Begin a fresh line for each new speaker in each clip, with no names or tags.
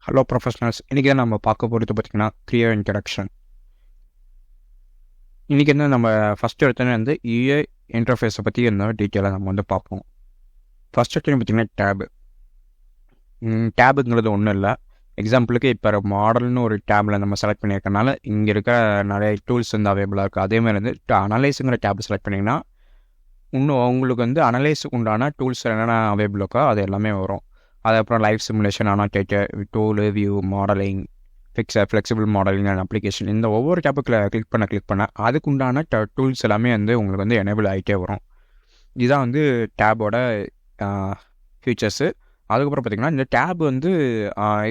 Hello professionals. இன்றைக்கி தான் நம்ம பார்க்க போகிறது பார்த்திங்கன்னா க்ரியோ இன்ட்ரடக்ஷன். இன்றைக்கி வந்து நம்ம ஃபஸ்ட்டு எடுத்தோன்னே வந்து யூஐ இன்டர்ஃபேஸை பற்றி என்ன டீட்டெயிலாக நம்ம வந்து பார்ப்போம். ஃபஸ்ட் எடுத்தோன்னே பார்த்திங்கன்னா டேபுங்கிறது ஒன்றும் இல்லை. எக்ஸாம்பிளுக்கு இப்போ மாடல்னு ஒரு டேபில் நம்ம செலக்ட் பண்ணியிருக்கனால இங்கே இருக்கிற நிறைய டூல்ஸ் வந்து அவைலபிளாக இருக்குது. அதேமாதிரி வந்து அனலைஸுங்கிற டேப் செலக்ட் பண்ணிங்கன்னா இன்னும் உங்களுக்கு வந்து அனலைஸுக்கு உண்டான டூல்ஸ் என்னென்ன அவைலபிள் இருக்கோ அது எல்லாமே வரும். அதுக்கப்புறம் live simulation, annotator, tool, view, modeling, flexible modeling and application, இந்த ஒவ்வொரு டேப்புக்கில் கிளிக் பண்ண அதுக்கு உண்டான டூல்ஸ் எல்லாமே வந்து உங்களுக்கு வந்து எனேபிள் ஆகிட்டே வரும். இதுதான் வந்து டேபோட ஃபீச்சர்ஸு. அதுக்கப்புறம் பார்த்திங்கன்னா இந்த டேப் வந்து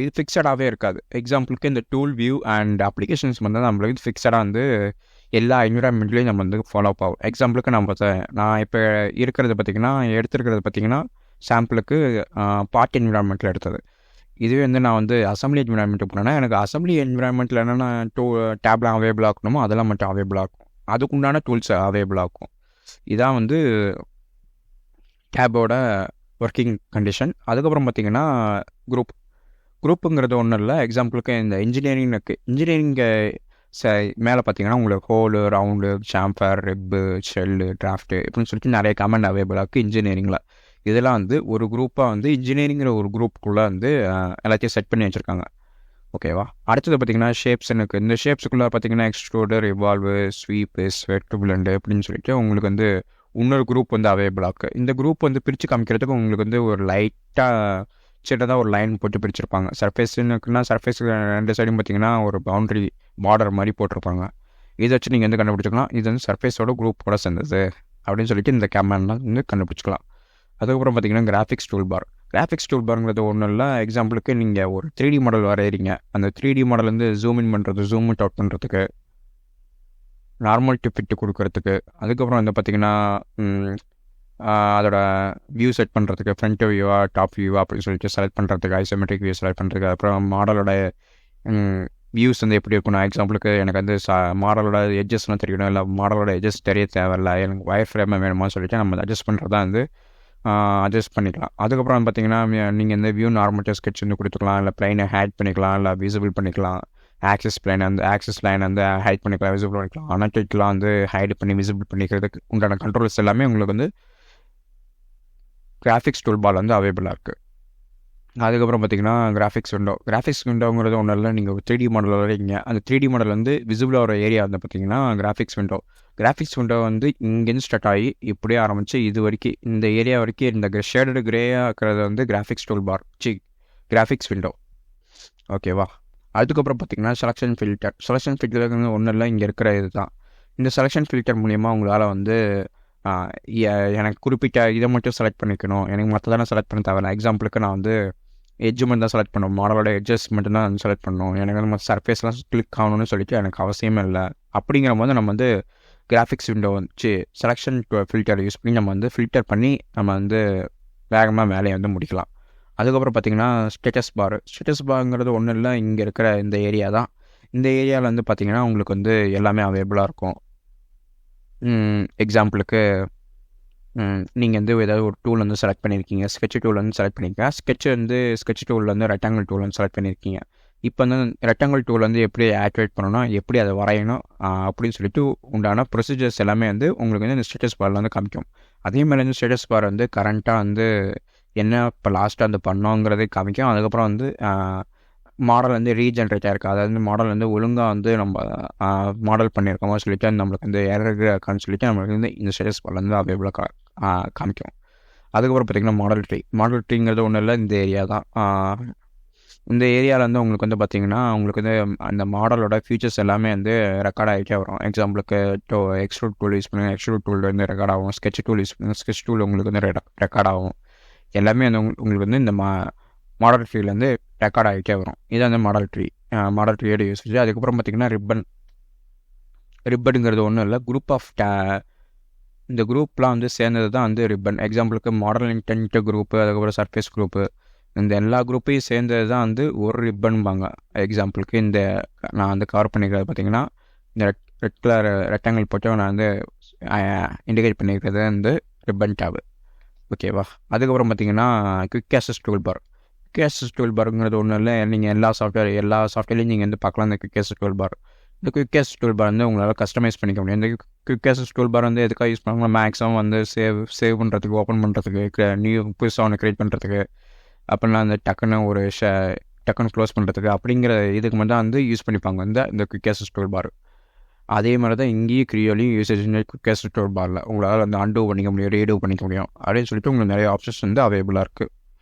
இது ஃபிக்ஸடாகவே இருக்காது. எக்ஸாம்பிளுக்கு இந்த டூல், வியூ அண்ட் அப்ளிகேஷன்ஸ் வந்து நம்மளுக்கு ஃபிக்ஸடாக வந்து எல்லா என்விரான்மெண்ட்லேயும் நம்ம வந்து ஃபாலோ ஆகும். எக்ஸாம்பிளுக்கு நான் இப்போ எடுத்துருக்கிறது பார்த்திங்கன்னா சாம்பிளுக்கு பார்ட் என்விரான்மெண்ட்டில் எடுத்தது. இதுவே வந்து நான் வந்து அசம்பிளி என்விரான்மெண்ட்டு போனேன்னா எனக்கு அசம்பிளி என்விரான்மெண்ட்டில் என்னென்ன டேப்லாம் அவைலபிள் ஆகணுமோ அதெல்லாம் மட்டும் அவைலபிள் ஆகும். அதுக்குண்டான டூல்ஸ் அவைலபிள் ஆகும். இதான் வந்து டேபோட ஒர்க்கிங் கண்டிஷன். அதுக்கப்புறம் பார்த்திங்கன்னா குரூப்புங்கிறது ஒன்றும் இல்லை. எக்ஸாம்பிளுக்கு இந்த இன்ஜினியரிங்கு மேலே பார்த்தீங்கன்னா உங்களுக்கு hole, round, sambar, ரிப்பு, shell, drought இப்படின்னு சொல்லிட்டு நிறைய கமெண்ட் அவைலபிள் ஆகும் இன்ஜினியரிங்கில். இதெல்லாம் வந்து ஒரு குரூப்பாக வந்து இன்ஜினியரிங்கிற ஒரு குரூப்புக்குள்ளே வந்து எல்லாத்தையும் செட் பண்ணி வச்சுருக்காங்க. ஓகேவா? அடுத்தது பார்த்திங்கன்னா ஷேப்ஸுனுக்கு. இந்த ஷேப்ஸுக்குள்ளே பார்த்திங்கன்னா எக்ஸ்ட்ரூடர், ரிவால்வு, ஸ்வீப்பு, ஸ்வெட் பிளண்டு அப்படின்னு சொல்லிட்டு உங்களுக்கு வந்து இன்னொரு குரூப் வந்து அவைலபிள் ஆகும். இந்த குரூப் வந்து பிரித்து காமிக்கிறதுக்கு உங்களுக்கு வந்து ஒரு லைட்டாக சின்னதாக ஒரு லைன் போட்டு பிரிச்சிருப்பாங்க. சர்ஃபேஸுக்குன்னா சர்ஃபேஸுக்கு ரெண்டு சைடும் பார்த்திங்கன்னா ஒரு பவுண்ட்ரி பார்டர் மாதிரி போட்டிருப்பாங்க. இதை வச்சு நீங்கள் வந்து கண்டுபிடிச்சிக்கலாம் இது வந்து சர்ஃபேஸோட குரூப்போட சேர்ந்தது அப்படின்னு சொல்லிட்டு இந்த கேமராலாம் வந்து கண்டுபிடிச்சிக்கலாம். அதுக்கப்புறம் பார்த்திங்கன்னா கிராஃபிக்ஸ் டூல்பாருங்கிறது ஒன்றும் இல்லை. எக்ஸாம்பிளுக்கு நீங்கள் ஒரு 3D மாடல் வரைகிறீங்க. அந்த 3D மாடல் வந்து ஜூம் இன் பண்ணுறது, ஜூம் அவுட் பண்ணுறதுக்கு, நார்மல் டு ஃபிட்டு கொடுக்கறதுக்கு, அதுக்கப்புறம் வந்து பார்த்திங்கன்னா அதோட வியூ செட் பண்ணுறதுக்கு, ஃப்ரண்ட் வியூவா டாப் வியூவா அப்படின்னு சொல்லிட்டு செலக்ட் பண்ணுறதுக்கு, ஐசோமெட்ரிக் வியூ செலக்ட் பண்ணுறதுக்கு, அப்புறம் மாடலோட வியூஸ் வந்து எப்படி இருக்கணும். எக்ஸாம்பிளுக்கு எனக்கு வந்து மாடலோட எட்ஜஸ்லாம் தெரியணும், இல்லை மாடலோட எட்ஜஸ் தெரிய தேவையில்லை, எனக்கு வயர் ஃப்ரேமாக வேணுமா சொல்லிட்டு நம்ம அட்ஜஸ்ட் பண்ணுறது தான் வந்து அட்ஜஸ்ட் பண்ணிக்கலாம். அதுக்கப்புறம் பார்த்திங்கன்னா நீங்கள் இந்த வியூ நார்மல் ஸ்கெட்ச் வந்து கொடுத்துக்கலாம், இல்லை ப்ளைனை ஹைட் பண்ணிக்கலாம், இல்லை விசிபிள் பண்ணிக்கலாம். ஆக்சஸ் லைன் வந்து ஹைட் பண்ணிக்கலாம், விசிபிள் பண்ணிக்கலாம். அனாடேட்லாம் வந்து ஹைட் பண்ணி விசிபிள் பண்ணிக்கிறதுக்கு உண்டான கண்ட்ரோல்ஸ் எல்லாமே உங்களுக்கு வந்து கிராஃபிக்ஸ் டூல்பால் வந்து அவைலபிளாக இருக்குது. அதுக்கப்புறம் பார்த்திங்கன்னா கிராஃபிக்ஸ் விண்டோங்கிறது ஒன்றும் இல்லை. நீங்கள் ஒரு 3D மாடல் வரைங்க. அந்த 3D மாடல் வந்து விசிபிளாக ஒரு ஏரியா வந்து பார்த்திங்கன்னா கிராஃபிக்ஸ் விண்டோ வந்து இங்கேருந்து ஸ்டார்ட் ஆகி இப்படியே ஆரம்பித்து இது வரைக்கும் இந்த ஏரியா வரைக்கும் இந்த ஷேடடு கிரேயாக இருக்கிறது வந்து கிராஃபிக்ஸ் விண்டோ. ஓகேவா? அதுக்கப்புறம் பார்த்திங்கன்னா செலெக்ஷன் ஃபில்டர் ஒன்றும் இல்லை, இங்கே இருக்கிற இது தான். இந்த செலெக்ஷன் ஃபில்டர் மூலிமா உங்களால் வந்து எனக்கு குறிப்பிட்ட இதை மட்டும் செலக்ட் பண்ணிக்கணும், எனக்கு மற்றதான செலக்ட் பண்ண தேவையில்லை. எக்ஸாம்பிளுக்கு நான் வந்து எட்ஜு மட்டும் தான் செலக்ட் பண்ணணும், மாடலோட எட்ஜஸ் மட்டும் தான் செலக்ட் பண்ணணும், எனக்கு வந்து மற்ற சர்ஃபேஸ்லாம் கிளிக் ஆகணும்னு சொல்லிட்டு எனக்கு அவசியமே இல்லை. அப்படிங்கிற போது நம்ம வந்து கிராஃபிக்ஸ் விண்டோ வச்சு செலெக்ஷன் ஃபில்டர் யூஸ் பண்ணி நம்ம வந்து ஃபில்டர் பண்ணி நம்ம வந்து வேகமாக வேலையை வந்து முடிக்கலாம். அதுக்கப்புறம் பார்த்திங்கன்னா ஸ்டேட்டஸ் பாருங்கிறது ஒன்றும் இல்லை, இங்கே இருக்கிற இந்த ஏரியா தான். இந்த ஏரியாவில் வந்து பார்த்திங்கன்னா உங்களுக்கு வந்து எல்லாமே அவைலபிளாக இருக்கும். எக்ஸாம்பிளுக்கு நீங்கள் வந்து ஏதாவது ஒரு டூல் வந்து செலக்ட் பண்ணியிருக்கீங்க, ஸ்கெட்ச் டூல் வந்து செலக்ட் பண்ணியிருக்கீங்க. ஸ்கெட்ச் டூல் வந்து ரெக்டாங்கிள் டூல் வந்து செலக்ட் பண்ணியிருக்கீங்க. இப்போ வந்து ரெக்டாங்கிள் டூல் வந்து எப்படி ஆக்டிவேட் பண்ணணும், எப்படி அதை வரையணும் அப்படின்னு சொல்லிட்டு உண்டான ப்ரொசீஜர்ஸ் எல்லாமே வந்து உங்களுக்கு வந்து இந்த ஸ்டேட்டஸ் பாரில் வந்து காமிக்கும். அதே மாதிரி வந்து ஸ்டேட்டஸ் பார் வந்து கரண்ட்டாக வந்து என்ன இப்போ லாஸ்ட்டாக வந்து பண்ணோங்கிறதே காமிக்கும். அதுக்கப்புறம் வந்து மாடல் வந்து ரீஜென்ரேட் ஆகிருக்கு, அதாவது மாடல் வந்து ஒழுங்காக வந்து நம்ம மாடல் பண்ணியிருக்கோமா சொல்லிட்டு நம்மளுக்கு வந்து எரர் இருக்கான்னு சொல்லிட்டு நம்மளுக்கு வந்து இந்த ஸ்டேட்டஸ் பாரில் வந்து அவைலபிளாக காமிக்கும். அதுக்கப்புறம் பார்த்திங்கன்னா மாடல் ட்ரீங்கிறது ஒன்றும் இல்லை, இந்த ஏரியா தான். இந்த ஏரியாவில் வந்து உங்களுக்கு வந்து பார்த்திங்கன்னா உங்களுக்கு வந்து அந்த மாடலோட ஃபீச்சர்ஸ் எல்லாமே வந்து ரெக்கார்ட் ஆகிட்டே வரும். எக்ஸாம்பிளுக்கு எக்ஸ்ட்ரூட் டூல் யூஸ் பண்ணுங்கள், எக்ஸ்ட்ரூட் டூல் வந்து ரெக்கார்ட் ஆகும். ஸ்கெட்ச் டூல் யூஸ் பண்ணுங்கள், ஸ்கெட்ச் டூல் உங்களுக்கு வந்து ரெக்கார்ட் ஆகும். எல்லாமே வந்து உங்களுக்கு வந்து இந்த மாடல் ட்ரீலேருந்து ரெக்கார்ட் ஆகிட்டே வரும். இதான் வந்து மாடல் ட்ரீயோட யூசேஜ். அதுக்கப்புறம் பார்த்திங்கன்னா ரிப்பனுங்கிறது ஒன்றும் இல்லை, இந்த குரூப்லாம் வந்து சேர்ந்தது தான் வந்து ரிப்பன். எக்ஸாம்பிளுக்கு மாடல் இன்டென்ட் குரூப்பு, அதுக்கப்புறம் சர்ஃபேஸ் குரூப்பு, இந்த எல்லா குரூப்பையும் சேர்ந்தது தான் வந்து ஒரு ரிப்பன்பாங்க. எக்ஸாம்பிளுக்கு நான் வந்து கவர் பண்ணிக்கிறது பார்த்திங்கன்னா இந்த ரெட் கலர் ரெக்டாங்கிள் போட்டு நான் வந்து இண்டிகேட் பண்ணிக்கிறது வந்து ரிப்பன் டேபு. ஓகேவா? அதுக்கப்புறம் பார்த்திங்கன்னா quick access tool bar. Access tool பாருங்கிறது ஒன்றும் இல்லை. நீங்கள் எல்லா சாஃப்ட்வேர்லையும் நீங்கள் வந்து பார்க்கலாம் இந்த கேசஸ் டூல் பார். இந்த குவிக்கேஸ் டூல் பார் வந்து உங்களால் கஸ்டமைஸ் பண்ணிக்க முடியும். இந்த குவிக்கேஸ் டூல் பார் வந்து எதுக்காக யூஸ் பண்ணுவாங்க? மேக்ஸிமம் வந்து சேவ் பண்ணுறதுக்கு, ஓப்பன் பண்ணுறதுக்கு, நியூ புதுசாக ஒன்று க்ரியேட் பண்ணுறதுக்கு, அப்படின்னா அந்த டக்குன்னு க்ளோஸ் பண்ணுறதுக்கு அப்படிங்கிற இதுக்கு மட்டும் தான் வந்து யூஸ் பண்ணிப்பாங்க இந்த குவிக்கேஸ் டூல் பார். அதே மாதிரி தான் இங்கேயும் க்ரியோலையும் யூசேஜ் குவிக்கேஸ் டூல் பாரில் உங்களால் வந்து அன்டூ பண்ணிக்க முடியும், ரீடூ பண்ணிக்க முடியும் அப்படின்னு சொல்லிட்டு உங்களுக்கு நிறைய ஆப்ஷன்ஸ் வந்து அவைலபிளாக இருக்குது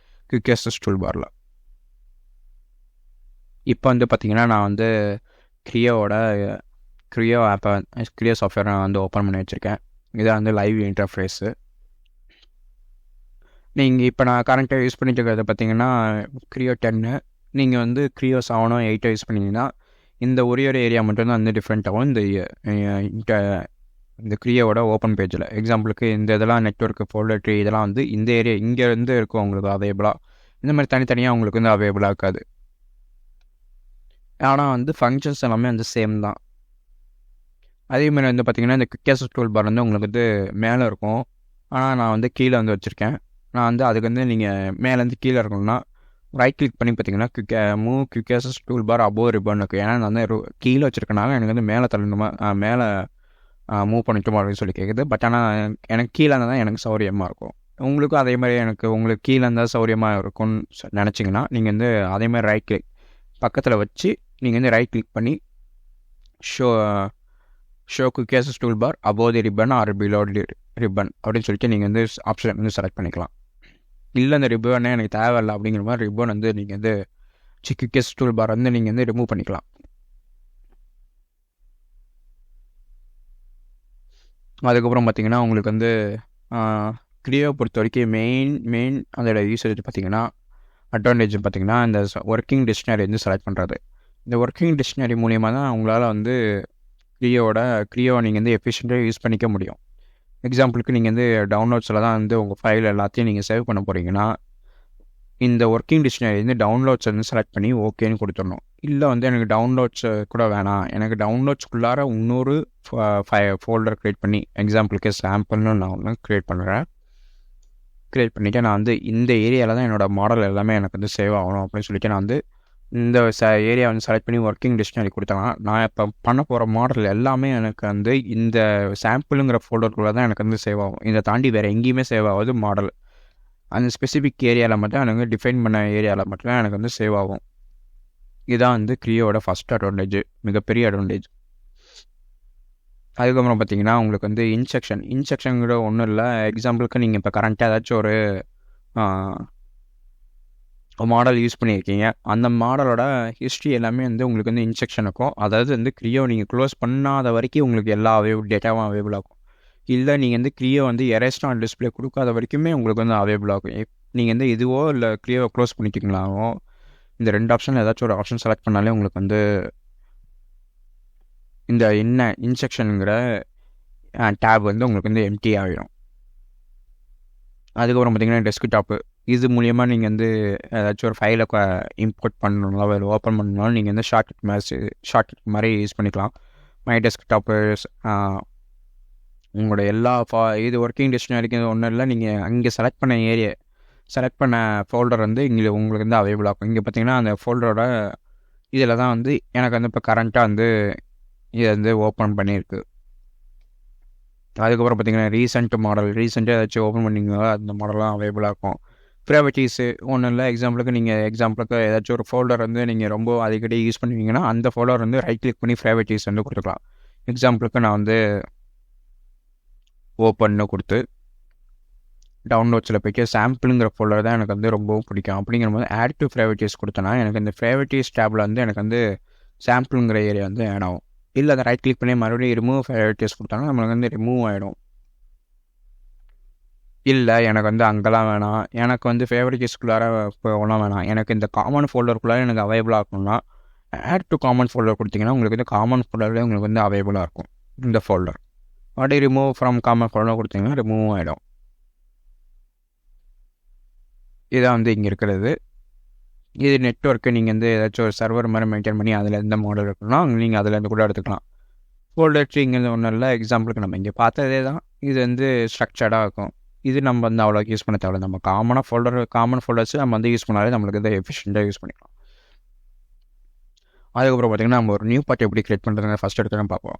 குவிக்கேஸ் டூல் பாரில். இப்போ வந்து பார்த்திங்கன்னா நான் வந்து க்ரியோ ஆப்பை, க்ரியோ சாஃப்ட்வேரை நான் வந்து ஓப்பன் பண்ணி வச்சுருக்கேன். இதான் வந்து லைவ் இன்டர்ஃபேஸு. நீங்கள் இப்போ நான் கரண்ட்டாக யூஸ் பண்ணிட்டு இருக்கிறத பார்த்தீங்கன்னா க்ரியோ 10. நீங்கள் வந்து க்ரியோ 7 8 யூஸ் பண்ணிங்கன்னா இந்த ஒரு ஏரியா மட்டும்தான் வந்து டிஃப்ரெண்ட் ஆகும். இந்த க்ரியோவோட ஓப்பன் பேஜில் எக்ஸாம்பிளுக்கு இந்த இதெல்லாம் நெட்வொர்க்கு, ஃபோல்டர் ட்ரீ இதெல்லாம் வந்து இந்த ஏரியா இங்கேருந்து இருக்கும் உங்களுக்கு அவைலபிளாக. இந்த மாதிரி தனித்தனியாக உங்களுக்கு வந்து அவைலபிளாக இருக்காது. ஆனால் வந்து ஃபங்க்ஷன்ஸ் எல்லாமே வந்து சேம் தான். அதேமாதிரி வந்து பார்த்திங்கன்னா இந்த குவிக்கேஸ் டூல் பார் வந்து உங்களுக்கு வந்து மேலே இருக்கும். ஆனால் நான் வந்து கீழே வந்து வச்சுருக்கேன். நான் வந்து அதுக்கு வந்து நீங்கள் மேலேருந்து கீழே இருக்கணும்னா ரைட் கிளிக் பண்ணி பார்த்தீங்கன்னா move quick access tool bar above ribbon இருக்குது. ஏன்னா நான் வந்து கீழே வச்சுருக்கனால எனக்கு வந்து மேலே தள்ளணுமா, மேலே மூவ் பண்ணிட்டோமா அப்படின்னு சொல்லி கேட்குது. பட் ஆனால் எனக்கு கீழே இருந்தால் தான் எனக்கு சௌரியமாக இருக்கும். உங்களுக்கும் அதே மாதிரி உங்களுக்கு கீழே இருந்தால் சௌரியமாக இருக்கும்னு நினச்சிங்கன்னா நீங்கள் வந்து அதே மாதிரி ரைட் கிளிக் பக்கத்தில் வச்சு நீங்கள் வந்து ரைட் கிளிக் பண்ணி show quick access tool bar above the ribbon or below the ribbon அப்படின்னு சொல்லிட்டு நீங்கள் வந்து ஆப்ஷன் வந்து செலக்ட் பண்ணிக்கலாம். இல்லை இந்த ரிப்பனே எனக்கு தேவையில்லை அப்படிங்கிற மாதிரி ரிப்பன் வந்து நீங்கள் வந்து குவிக்கேஸ் டூல் பார் வந்து நீங்கள் வந்து ரிமூவ் பண்ணிக்கலாம். அதுக்கப்புறம் பார்த்தீங்கன்னா உங்களுக்கு வந்து க்ரியோ பொறுத்த வரைக்கும் மெயின் அதோட யூசேஜ் பார்த்தீங்கன்னா அட்வான்டேஜ் பார்த்தீங்கன்னா இந்த ஒர்க்கிங் டிக்ஷனரி வந்து செலக்ட் பண்ணுறது. இந்த ஒர்க்கிங் டிக்ஷனரி மூலிமா தான் உங்களால் வந்து க்ரியோவை நீங்கள் வந்து எஃபிஷியண்ட்டாக யூஸ் பண்ணிக்க முடியும். எக்ஸாம்பிளுக்கு நீங்கள் வந்து டவுன்லோட்ஸில் தான் வந்து உங்கள் ஃபைல் எல்லாத்தையும் நீங்கள் சேவ் பண்ண போகிறீங்கன்னா இந்த ஒர்க்கிங் டிக்ஷனரி வந்து டவுன்லோட்ஸ் வந்து செலக்ட் பண்ணி ஓகேன்னு கொடுத்துடணும். இல்லை வந்து எனக்கு டவுன்லோட்ஸ் கூட வேணாம், எனக்கு டவுன்லோட்ஸ்க்குள்ளார இன்னொரு ஃபோல்டர் க்ரியேட் பண்ணி, எக்ஸாம்பிளுக்கு சாம்பிள்னு நான் ஒன்று க்ரியேட் பண்ணிவிட்டு நான் வந்து இந்த ஏரியாவில் தான் என்னோடய மாடல் எல்லாமே எனக்கு வந்து சேவ் ஆகணும் அப்படின்னு சொல்லிட்டு நான் வந்து இந்த ஏரியா வந்து செலக்ட் பண்ணி ஒர்க்கிங் டிக்ஷனரி கொடுத்தேன்னா நான் இப்போ பண்ண போகிற மாடல் எல்லாமே எனக்கு வந்து இந்த சாம்பிளுங்கிற ஃபோல்டருக்குள்ளே தான் எனக்கு வந்து சேவ் ஆகும். இதை தாண்டி வேறு எங்கேயுமே சேவ் ஆகாது மாடல். அந்த ஸ்பெசிஃபிக் ஏரியாவில் மட்டும் எனக்கு டிஃபைன் பண்ண ஏரியாவில் மட்டும் எனக்கு வந்து சேவ் ஆகும். இதுதான் வந்து க்ரியோட ஃபஸ்ட் அட்வான்டேஜ், மிகப்பெரிய அட்வான்டேஜ். அதுக்கப்புறம் பார்த்தீங்கன்னா உங்களுக்கு வந்து இன்செக்ஷனுங்கிற ஒன்றும் இல்லை. எக்ஸாம்பிளுக்கு நீங்கள் இப்போ கரண்ட்டாக ஏதாச்சும் ஒரு மாடல் யூஸ் பண்ணியிருக்கீங்க, அந்த மாடலோட ஹிஸ்ட்ரி எல்லாமே வந்து உங்களுக்கு வந்து இன்செக்ஷன் இருக்கும். அதாவது வந்து க்ரியோ நீங்கள் க்ளோஸ் பண்ணாத வரைக்கும் உங்களுக்கு எல்லா டேட்டாவும் அவைலபிள் ஆகும். இல்லை நீங்கள் வந்து க்ரியோ வந்து எரேஸ்ட் ஆன் டிஸ்பிளே கொடுக்காத வரைக்குமே உங்களுக்கு வந்து அவைலபிள் ஆகும். நீங்கள் வந்து இதுவோ இல்லை க்ரியோவை க்ளோஸ் பண்ணிட்டீங்களாவோ இந்த 2 ஆப்ஷனில் ஏதாச்சும் ஒரு ஆப்ஷன் செலக்ட் பண்ணாலே உங்களுக்கு வந்து இந்த இன்செக்ஷனுங்கிற டேப் வந்து உங்களுக்கு வந்து எம்டி ஆகிடும். அதுக்கப்புறம் பார்த்திங்கன்னா டெஸ்க்டாப்பு, இது மூலிமா நீங்கள் வந்து ஏதாச்சும் ஒரு ஃபைலை இம்போர்ட் பண்ணணும்னாலும் இல்லை ஓப்பன் பண்ணணும்னாலும் நீங்கள் வந்து ஷார்ட்கட் மாதிரி யூஸ் பண்ணிக்கலாம். மை டெஸ்க்டாப்பு உங்களோட எல்லா இது ஒர்க்கிங் டிக்ஷனரிக்கு ஒன்றும் இல்லை, நீங்கள் அங்கே செலக்ட் பண்ண ஃபோல்டர் வந்து இங்கே உங்களுக்கு வந்து அவைலபிள் ஆகும். இங்கே பார்த்தீங்கன்னா அந்த ஃபோல்டரோட இதில் தான் வந்து எனக்கு வந்து இப்போ கரண்ட்டாக வந்து இதை வந்து ஓப்பன் பண்ணியிருக்கு. அதுக்கப்புறம் பார்த்தீங்கன்னா ரீசெண்டாக ஏதாச்சும் ஓப்பன் பண்ணிங்களோ அந்த மாடலாம் அவைலபிளாக இருக்கும். ப்ரைவேட்டிஸு ஒன்றும் இல்லை, எக்ஸாம்பிளுக்கு ஏதாச்சும் ஒரு ஃபோல்டர் வந்து நீங்கள் ரொம்ப அடிக்கடி யூஸ் பண்ணுவீங்கன்னா அந்த ஃபோல்டர் வந்து ரைட் கிளிக் பண்ணி ப்ரைவேட்டிஸ் வந்து கொடுத்துக்கலாம். எக்ஸாம்பிளுக்கு நான் வந்து ஓப்பன்னு கொடுத்து டவுன்லோட்ஸில் போய்ட்டு சாம்பிளுங்கிற ஃபோல்டர் தான் எனக்கு வந்து ரொம்பவும் பிடிக்கும். அப்படிங்கிற போது ஆட் டு ப்ரைவேட்டிஸ் கொடுத்தேன்னா எனக்கு இந்த ப்ரைவேட்டிஸ் டேப்பில் வந்து எனக்கு வந்து சாம்பிளுங்கிற ஏரியா வந்து ஆட் ஆகும். இல்லை அதை ரைட் கிளிக் பண்ணி மறுபடியும் ரிமூவ் ப்ரைவேட்டிஸ் கொடுத்தாங்கன்னா நம்மளுக்கு வந்து ரிமூவ் ஆகிடும். இல்லை எனக்கு வந்து அங்கெல்லாம் வேணாம், எனக்கு வந்து ஃபேவரட்டிஸ்குள்ளார போகலாம் வேணாம், எனக்கு இந்த காமன் ஃபோல்டருக்குள்ளார எனக்கு அவைலபிளாக இருக்கணும்னா ஆட் டு காமன் ஃபோல்டர் கொடுத்தீங்கன்னா உங்களுக்கு வந்து காமன் ஃபோல்டரில் உங்களுக்கு வந்து அவைலபிளாக இருக்கும் இந்த ஃபோல்டர். அப்படியே ரிமூவ் ஃப்ரம் காமன் ஃபோல்டர் கொடுத்தீங்கன்னா ரிமூவ் ஆகிடும். இதான் வந்து இங்கே இருக்கிறது. இது நெட்வொர்க்கு, நீங்கள் வந்து ஏதாச்சும் ஒரு சர்வர் மாதிரி மெயின்டைன் பண்ணி அதில் எந்த மாடல் இருக்குன்னா நீங்கள் அதில் கூட எடுத்துக்கலாம். ஃபோல்டர் ட்ரீங்கிறது ஒன்றும் இல்லை, எக்ஸாம்பிளுக்கு நம்ம இங்கே பார்த்ததே தான். இது வந்து ஸ்ட்ரக்சர்டாக இருக்கும். இது நம்ம வந்து அவ்வளோக்கு யூஸ் பண்ண தேவையில்ல. நம்ம காமன் ஃபோல்டர்ஸ் நம்ம வந்து யூஸ் பண்ணாலே நம்மளுக்கு வந்து எஃபிஷியண்ட்டாக யூஸ் பண்ணிக்கலாம். அதுக்கப்புறம் பார்த்திங்கன்னா நம்ம ஒரு நியூ பார்ட் எப்படி க்ரியேட் பண்ணுறதுங்க ஃபஸ்ட் எடுத்து பார்ப்போம்.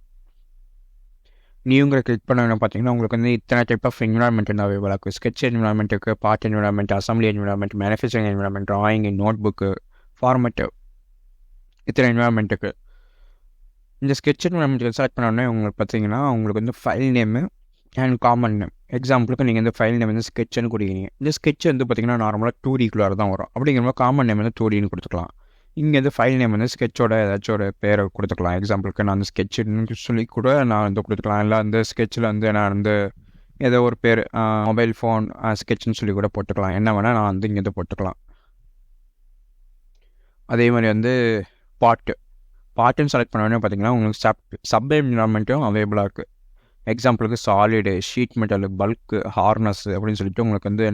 நியூங்கிற கிளிக் பண்ண பார்த்தீங்கன்னா உங்களுக்கு வந்து இத்தனை டைப் ஆஃப் என்விரான்மெண்ட் வந்து அவைலபிள் இருக்குது. ஸ்கெட்ச் என்விரான்மெண்ட் இருக்குது, part environment, assembly environment, manufacturing environment, drawing, note book, format, இத்தனை என்விரான்மெண்ட் இருக்குது. இந்த ஸ்கெட்ச் என்விரான்மெண்ட் செலக்ட் பண்ணோடனே உங்களுக்கு பார்த்தீங்கன்னா உங்களுக்கு வந்து file name and common name. எக்ஸாம்பிளுக்கு நீங்கள் இந்த ஃபைல் நேம் வந்து ஸ்கெட்ச்னு கொடுக்குறீங்க. இந்த ஸ்கெட்ச் வந்து பார்த்திங்கன்னா நார்மலாக 2Dக்குள்ளார தான் வரும். அப்படிங்கிறப்ப காமன் நேம் வந்து 2Dன்னு கொடுத்துக்கலாம். இங்கே வந்து ஃபைல் நேம் வந்து ஸ்கெட்சோட ஏதாச்சும் ஒரு பேரை கொடுத்துக்கலாம். எக்ஸாம்பிளுக்கு நான் அந்த ஸ்கெட்சுன்னு சொல்லி கூட நான் வந்து கொடுத்துக்கலாம். இல்லை அந்த ஸ்கெட்சில் வந்து நான் வந்து ஏதோ ஒரு பேர் மொபைல் ஃபோன் ஸ்கெட்ச்னு சொல்லி கூட போட்டுக்கலாம். என்ன வேணால் நான் வந்து இங்கே போட்டுக்கலாம். அதே மாதிரி வந்து பார்ட்டுன்னு செலக்ட் பண்ணோடனே பார்த்தீங்கன்னா உங்களுக்கு சப் என்விரான்மெண்ட்டும் அவைலபிளாக இருக்குது. எக்ஸாம்பிளுக்கு solid, sheet metal, bulk, harness அப்படின்னு சொல்லிட்டு உங்களுக்கு வந்து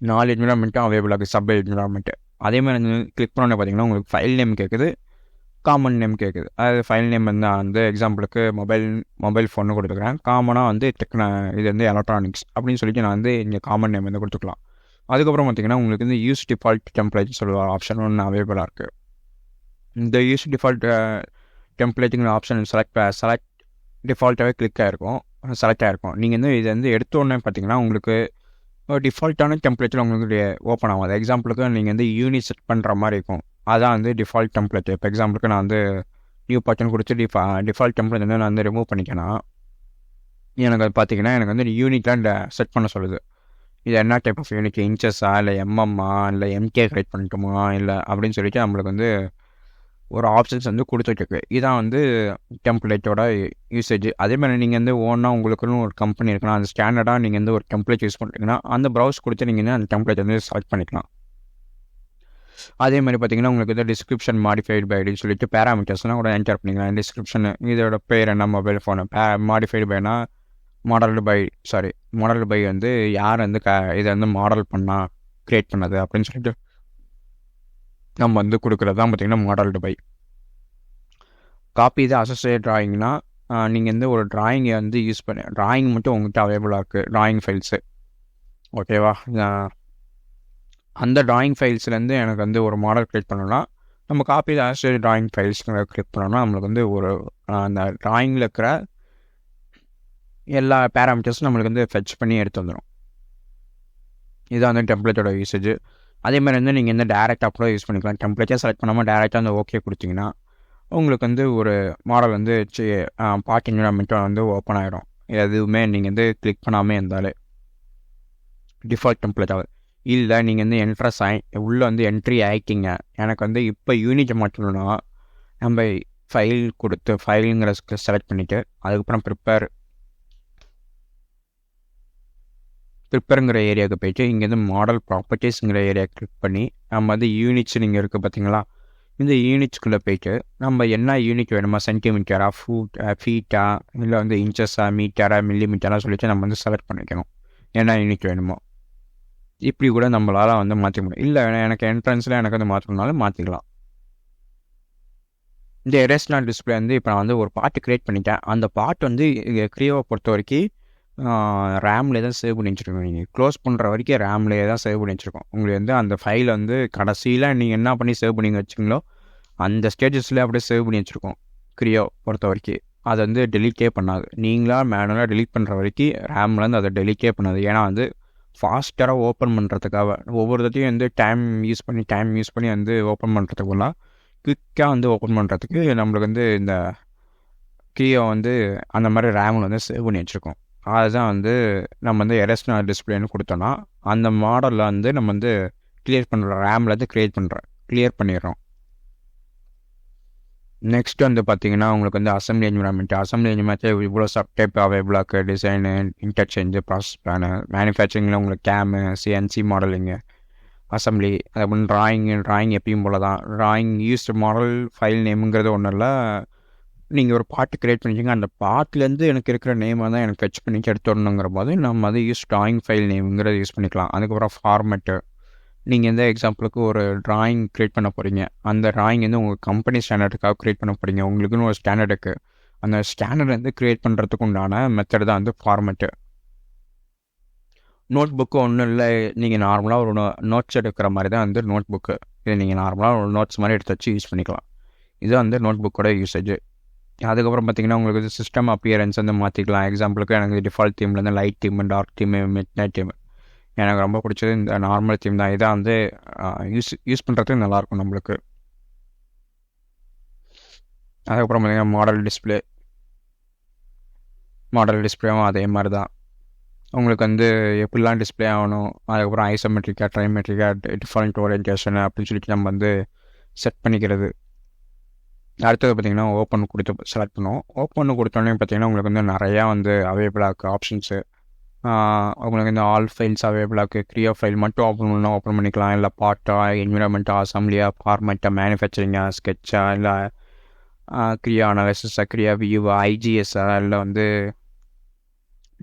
4 என்விரான்மெண்ட்டும் அவைலபிளாக இருக்குது, சப் என்விரான்மெண்ட்டு. அதே மாதிரி கிளிக் பண்ணோன்னே பார்த்தீங்கன்னா உங்களுக்கு ஃபைல் நேம் கேட்குது, காமன் நேம் கேட்குது. அதாவது ஃபைல் நேம் வந்து நான் வந்து எக்ஸாம்பிளுக்கு மொபைல் ஃபோன்னு கொடுத்துக்கிறேன். காமனாக வந்து இது வந்து எலக்ட்ரானிக்ஸ் அப்படின்னு சொல்லிட்டு நான் வந்து இங்கே காமன் நேம் வந்து கொடுத்துக்கலாம். அதுக்கப்புறம் பார்த்திங்கன்னா உங்களுக்கு வந்து யூஸ் டிஃபால்ட் டெம்ப்ளேட்னு சொல்லுவார் ஆப்ஷன் ஒன்று அவைலபிளாக இருக்குது. இந்த யூஸ் டிஃபால்ட் டெம்ப்ளேட்டுங்கிற ஆப்ஷன் செலக்ட் டிஃபால்ட்டாகவே செலக்ட் ஆகிருக்கும். நீங்கள் வந்து இது வந்து எடுத்தோடனே பார்த்தீங்கன்னா உங்களுக்கு டிஃபால்ட்டான டெம்ப்ளேட்டில் உங்களுக்கு ஓப்பன் ஆகாது. எக்ஸாம்பிளுக்கு நீங்கள் வந்து யூனிட் செட் பண்ணுற மாதிரி இருக்கும். அதான் வந்து டிஃபால்ட் டெம்ப்ளேட். இப்போ எக்ஸாம்பிளுக்கு நான் வந்து நியூ பட்டன் கொடுத்து டிஃபால்ட் டெம்ப்ளேட் வந்து நான் வந்து ரிமூவ் பண்ணிக்கணும். எனக்கு அது பார்த்தீங்கன்னா எனக்கு வந்து யூனிட்லாம் செட் பண்ண சொல்லுது. இது என்ன டைப் ஆஃப் யூனிட், இன்ச்சஸா இல்லை எம்எம்மா இல்லை எம்கே கிரியேட் பண்ணிட்டோமா இல்லை அப்படின்னு சொல்லிட்டு நம்மளுக்கு வந்து ஒரு ஆப்ஷன்ஸ் வந்து கொடுத்துட்ருக்கு. இதான் வந்து டெம்ப்ளேட்டோட யூசேஜ். அதேமாதிரி நீங்கள் வந்து ஓனாக உங்களுக்குன்னு ஒரு கம்பெனி இருக்குன்னா அந்த ஸ்டாண்டர்டாக நீங்கள் வந்து ஒரு டெம்ப்ளேட் யூஸ் பண்ணுறீங்கன்னா அந்த ப்ரௌஸ் கொடுத்து நீங்கள் வந்து அந்த டெம்ப்ளேட் வந்து செலக்ட் பண்ணிக்கலாம். அதே மாதிரி பார்த்தீங்கன்னா உங்களுக்கு வந்து டிஸ்கிரிப்ஷன் மாடிஃபைடு பை அப்படின்னு சொல்லிட்டு பேராமீட்டர்ஸ்லாம் கூட என்டர் பண்ணிக்கலாம். டிஸ்கிரிப்ஷன் இதோட பேர் என்ன, மொபைல் ஃபோனு, மாடிஃபைடு பைனா மாடல்டு பை வந்து யார் வந்து இதை வந்து மாடல் பண்ணால் க்ரியேட் பண்ணது அப்படின்னு சொல்லிட்டு நம்ம வந்து கொடுக்குறது தான் பார்த்திங்கன்னா மாடல்டு பை. காப்பி இது அசோசியேட் ட்ராயிங்னா நீங்கள் வந்து ஒரு ட்ராயிங்கை வந்து யூஸ் பண்ணி ட்ராயிங் மட்டும் உங்கள்கிட்ட அவைலபிளாக இருக்குது, ட்ராயிங் ஃபைல்ஸு. ஓகேவா? அந்த ட்ராயிங் ஃபைல்ஸ்லேருந்து எனக்கு வந்து ஒரு மாடல் க்ரியேட் பண்ணணும்னா நம்ம காப்பி இது அசோசியேட் ட்ராயிங் ஃபைல்ஸ் க்ரியேட் பண்ணோம்னா நம்மளுக்கு வந்து ஒரு அந்த ட்ராயிங்கில் இருக்கிற எல்லா பேராமீட்டர்ஸும் நம்மளுக்கு வந்து ஃபெட்ச் பண்ணி எடுத்து வந்துடும். இதுதான் வந்து டெம்ப்ளேட்டோட யூசேஜ். அதே மாதிரி வந்து நீங்கள் வந்து டேரெக்டாக கூட யூஸ் பண்ணிக்கலாம். டெம்ப்ளேட்டே செலக்ட் பண்ணாமல் டேரெக்டாக அந்த ஓகே கொடுத்தீங்கன்னா உங்களுக்கு வந்து ஒரு மாடல் வந்து பார்ட் என்விரான்மெண்ட்டும் வந்து ஓப்பன் ஆகிடும். எதுவுமே நீங்கள் வந்து கிளிக் பண்ணாமல் இருந்தாலே டிஃபால்ட் டெம்ப்ளேட்டாக. இல்லை நீங்கள் வந்து உள்ளே வந்து என்ட்ரி ஆகிட்டிங்க, எனக்கு வந்து இப்போ யூனிட் மாற்றணும்னா நம்ம ஃபைல் கொடுத்து ஃபைலுங்கிற செலக்ட் பண்ணிவிட்டு அதுக்கப்புறம் ப்ரிப்பேருங்கிற ஏரியாவுக்கு போய்ட்டு இங்கேருந்து மாடல் ப்ராப்பர்ட்டிஸுங்கிற ஏரியா கிளிக் பண்ணி நம்ம வந்து யூனிட்ஸ் நீங்கள் இருக்குது பார்த்தீங்களா, இந்த யூனிட்ஸ்குள்ளே போய்ட்டு நம்ம என்ன யூனிட் வேணுமா, சென்டிமீட்டரா, ஃபீட்டா, இல்லை வந்து இன்ச்சஸா, மீட்டரா, மில்லிமீட்டரா சொல்லிட்டு நம்ம வந்து செலக்ட் பண்ணிக்கணும் என்ன யூனிட் வேணுமோ. இப்படி கூட நம்மளால் வந்து மாற்றிக்க முடியும். இல்லை எனக்கு என்ட்ரன்ஸில் எனக்கு வந்து மாற்றணுனாலும் மாற்றிக்கலாம். இந்த எரேஸ்லாம் டிஸ்பிளே வந்து இப்போ நான் வந்து ஒரு பார்ட்டு க்ரியேட் பண்ணிட்டேன். அந்த பார்ட் வந்து க்ரியோவை பொறுத்த வரைக்கும் ரேம்லேயே தான் சேவ் பண்ணி வச்சுருக்கோம். நீங்கள் க்ளோஸ் பண்ணுற வரைக்கும் ரேம்லேயே தான் சேவ் பண்ணி வச்சுருக்கோம். உங்களுக்கு வந்து அந்த ஃபைல் வந்து கடைசியில் நீங்கள் என்ன பண்ணி சேவ் பண்ணி வச்சிங்களோ அந்த ஸ்டேஜஸில் அப்படியே சேவ் பண்ணி வச்சுருக்கோம். க்ரியோ பொறுத்த வரைக்கும் அதை வந்து டெலிட்டே பண்ணாது. நீங்களாக மேனுவலாக டெலிட் பண்ணுற வரைக்கும் ரேம்லேருந்து அதை டெலிட்டே பண்ணாது. ஏன்னா வந்து ஃபாஸ்டராக ஓப்பன் பண்ணுறதுக்காக ஒவ்வொரு தடையும் வந்து டைம் யூஸ் பண்ணி வந்து ஓப்பன் பண்ணுறதுக்குலாம் குயிக்காக வந்து ஓப்பன் பண்ணுறதுக்கு நம்மளுக்கு வந்து இந்த க்ரியோ வந்து அந்த மாதிரி ரேமில் வந்து சேவ் பண்ணி வச்சுருக்கோம். அதுதான் வந்து நம்ம வந்து எரேஸ்னால் டிஸ்பிளேன்னு கொடுத்தோன்னா அந்த மாடலில் வந்து நம்ம வந்து கிளியர் பண்ணுறோம், ரேமில் வந்து கிளியர் பண்ணிடுறோம். நெக்ஸ்ட் வந்து பார்த்திங்கன்னா உங்களுக்கு வந்து அசம்பிளி என்விரான்மெண்ட் இவ்வளோ சப்டைப் அவைலபிளாக இருக்குது. டிசைனு, இன்டர்சேஞ்சு, ப்ராசஸ் பிளானு, மேனுஃபேக்சரிங்கில் உங்களுக்கு கேமு, சிஎன்சி மாடலிங்கு, அசம்பிளி, அதுக்கப்புறம் ட்ராயிங் எப்பயும் போல தான். ட்ராயிங் யூஸ்டு மாடல் ஃபைல் நேமுங்கிறது ஒன்றும் இல்லை. நீங்கள் ஒரு பார்ட்டு க்ரியேட் பண்ணிச்சிங்க, அந்த பார்ட்லேருந்து எனக்கு இருக்கிற நேமை தான் எனக்கு ஃபெட்ச் பண்ணி எடுத்து வரணுங்கிற போது நம்ம அதை ட்ராயிங் ஃபைல் நேமுங்கிறத யூஸ் பண்ணிக்கலாம். அதுக்கப்புறம் ஃபார்மெட்டு, நீங்கள் எந்த எக்ஸாம்பிளுக்கு ஒரு ட்ராயிங் க்ரியேட் பண்ண போகிறீங்க, அந்த ட்ராயிங் வந்து உங்கள் கம்பெனி ஸ்டாண்டர்டுக்காக க்ரியேட் பண்ண போகிறீங்க, உங்களுக்குன்னு ஒரு ஸ்டாண்டர்டுக்கு அந்த ஸ்கேனர் வந்து க்ரியேட் பண்ணுறதுக்கு உண்டான மெத்தட் தான் வந்து ஃபார்மெட்டு. நோட் புக்கு ஒன்றும் இல்லை, நீங்கள் நார்மலாக ஒரு நோட்ஸ் எடுக்கிற மாதிரி தான் வந்து நோட் புக்கு. இது நீங்கள் நார்மலாக ஒரு நோட்ஸ் மாதிரி எடுத்து வச்சு யூஸ் பண்ணிக்கலாம். இது வந்து நோட் புக்கோட யூசேஜ். அதுக்கப்புறம் பார்த்தீங்கன்னா உங்களுக்கு வந்து சிஸ்டம் அப்பியரன்ஸ் வந்து மாற்றிக்கலாம். எக்ஸாம்பிளுக்கு எனக்கு டிஃபால்ட் தீம்லேருந்து light theme, dark theme, midnight theme. எனக்கு ரொம்ப பிடிச்சது இந்த நார்மல் தீம் தான். இதான் வந்து யூஸ் பண்ணுறதுக்கு நல்லாயிருக்கும் நம்மளுக்கு. அதுக்கப்புறம் பார்த்தீங்கன்னா மாடல் டிஸ்பிளேவும் அதே மாதிரி தான். உங்களுக்கு வந்து எப்படிலாம் டிஸ்பிளே ஆகணும், அதுக்கப்புறம் ஐசோமெட்ரிக்கா, ட்ரைமெட்ரிக்கா, டிஃபால்ட் ஓரியன்டேஷன் அப்படின்னு சொல்லிட்டு நம்ம வந்து செட் பண்ணிக்கிறது. அடுத்தது பார்த்திங்கன்னா ஓப்பன் கொடுத்து செலக்ட் பண்ணுவோம். ஓப்பன் கொடுத்தோன்னே பார்த்திங்கன்னா உங்களுக்கு வந்து நிறையா வந்து அவைலபிளாக இருக்குது ஆப்ஷன்ஸு. உங்களுக்கு இந்த ஆல் ஃபைல்ஸ் அவைலபிளாக இருக்குது. க்ரியோ ஃபைல் மட்டும் ஓப்பன் பண்ணால் ஓப்பன் பண்ணிக்கலாம், இல்லை பார்ட்டாக, என்விரான்மெண்ட்டாக, அசம்பிளியாக, ஃபார்மேட்டாக, மேனுஃபேக்சரிங்காக, ஸ்கெட்சாக, இல்லை க்ரியா அனாலிசிஸாக, க்ரியா வியூவா, ஐஜிஎஸ்ஸாக, இல்லை வந்து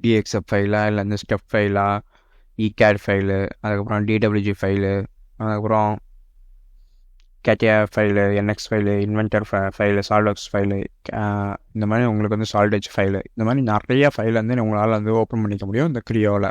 டிஎக்ஸ்எஃப் ஃபைலா, இல்லை வந்து ஸ்டெப் ஃபைலா, இகேட் ஃபைலு, அதுக்கப்புறம் டிடபிள்யூஜி ஃபைலு, அதுக்கப்புறம் CATIA file, NX file, Inventor file, SolidWorks file, இந்த மாதிரி உங்களுக்கு வந்து சால்டேஜ் ஃபைலு, இந்த மாதிரி நிறைய ஃபைல் வந்து உங்களால் வந்து ஓப்பன் பண்ணிக்க முடியும் இந்த க்ரியோவில்.